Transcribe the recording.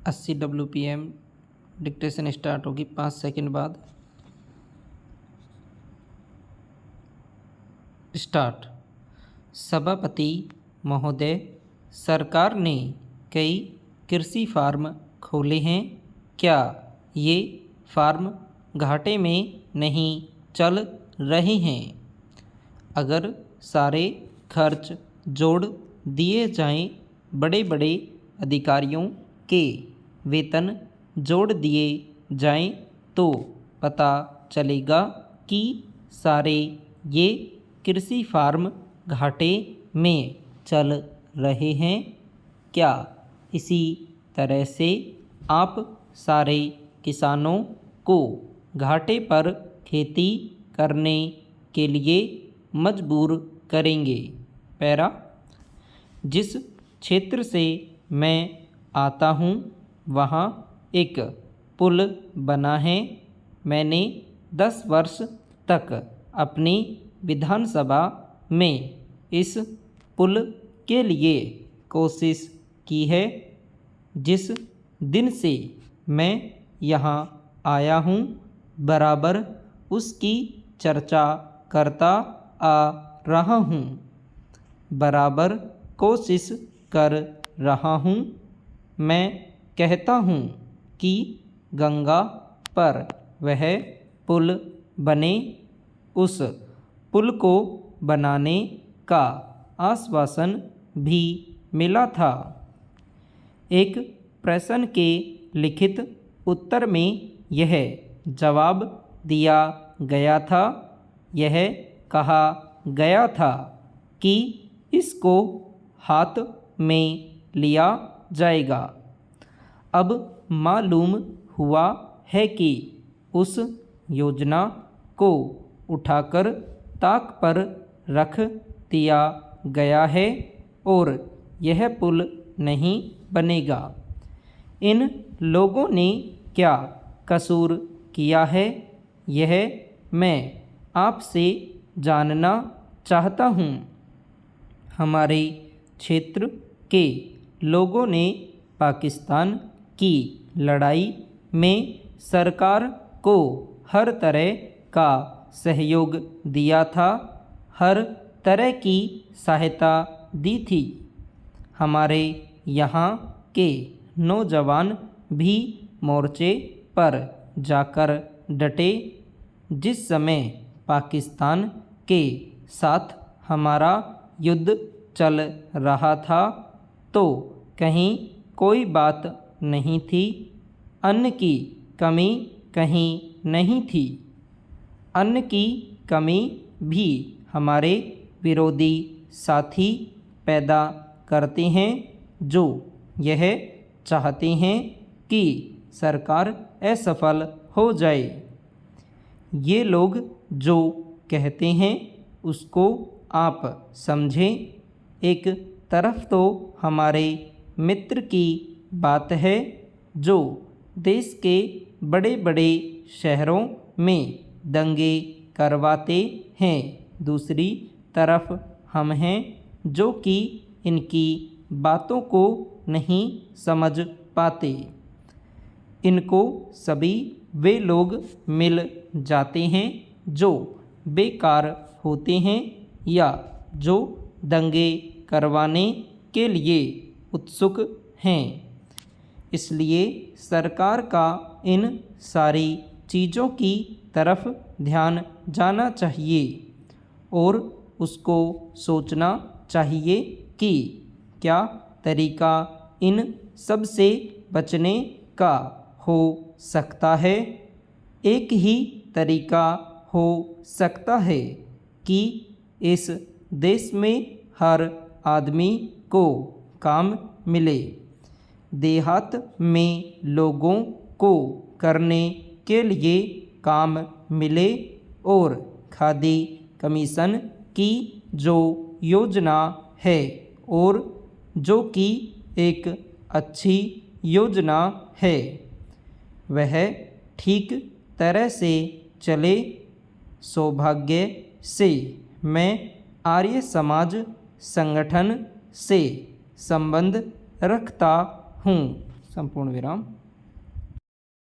80 WPM dictation start होगी 5 second बाद। Start. सभापति महोदय, सरकार ने कई कृषि फार्म खोले हैं। क्या ये फार्म घाटे में नहीं चल रहे हैं? अगर सारे खर्च जोड़ दिए जाएं, बड़े बड़े अधिकारियों के वेतन जोड़ दिए जाएं, तो पता चलेगा कि सारे ये कृषि फार्म घाटे में चल रहे हैं। क्या इसी तरह से आप सारे किसानों को घाटे पर खेती करने के लिए मजबूर करेंगे? पैरा। जिस क्षेत्र से मैं आता हूँ वहाँ एक पुल बना है। मैंने 10 वर्ष तक अपनी विधानसभा में इस पुल के लिए कोशिश की है। जिस दिन से मैं यहाँ आया हूँ, बराबर उसकी चर्चा करता आ रहा हूँ, बराबर कोशिश कर रहा हूँ। मैं कहता हूँ कि गंगा पर वह पुल बने। उस पुल को बनाने का आश्वासन भी मिला था। एक प्रश्न के लिखित उत्तर में यह जवाब दिया गया था। यह कहा गया था कि इसको हाथ में लिया जाएगा। अब मालूम हुआ है कि उस योजना को उठाकर ताक पर रख दिया गया है और यह पुल नहीं बनेगा। इन लोगों ने क्या कसूर किया है, यह मैं आपसे जानना चाहता हूँ। हमारे क्षेत्र के लोगों ने पाकिस्तान की लड़ाई में सरकार को हर तरह का सहयोग दिया था, हर तरह की सहायता दी थी। हमारे यहाँ के नौजवान भी मोर्चे पर जाकर डटे। जिस समय पाकिस्तान के साथ हमारा युद्ध चल रहा था, तो कहीं कोई बात नहीं थी, अन्न की कमी कहीं नहीं थी। अन्न की कमी भी हमारे विरोधी साथी पैदा करते हैं, जो यह चाहते हैं कि सरकार असफल हो जाए। ये लोग जो कहते हैं उसको आप समझें। एक तरफ तो हमारे मित्र की बात है जो देश के बड़े बड़े शहरों में दंगे करवाते हैं, दूसरी तरफ हम हैं जो कि इनकी बातों को नहीं समझ पाते। इनको सभी वे लोग मिल जाते हैं जो बेकार होते हैं या जो दंगे करवाने के लिए उत्सुक हैं। इसलिए सरकार का इन सारी चीज़ों की तरफ ध्यान जाना चाहिए और उसको सोचना चाहिए कि क्या तरीका इन सब से बचने का हो सकता है। एक ही तरीका हो सकता है कि इस देश में हर आदमी को काम मिले, देहात में लोगों को करने के लिए काम मिले और खादी कमीशन की जो योजना है और जो कि एक अच्छी योजना है, वह ठीक तरह से चले। सौभाग्य से मैं आर्य समाज संगठन से संबंध रखता हूँ। संपूर्ण विराम।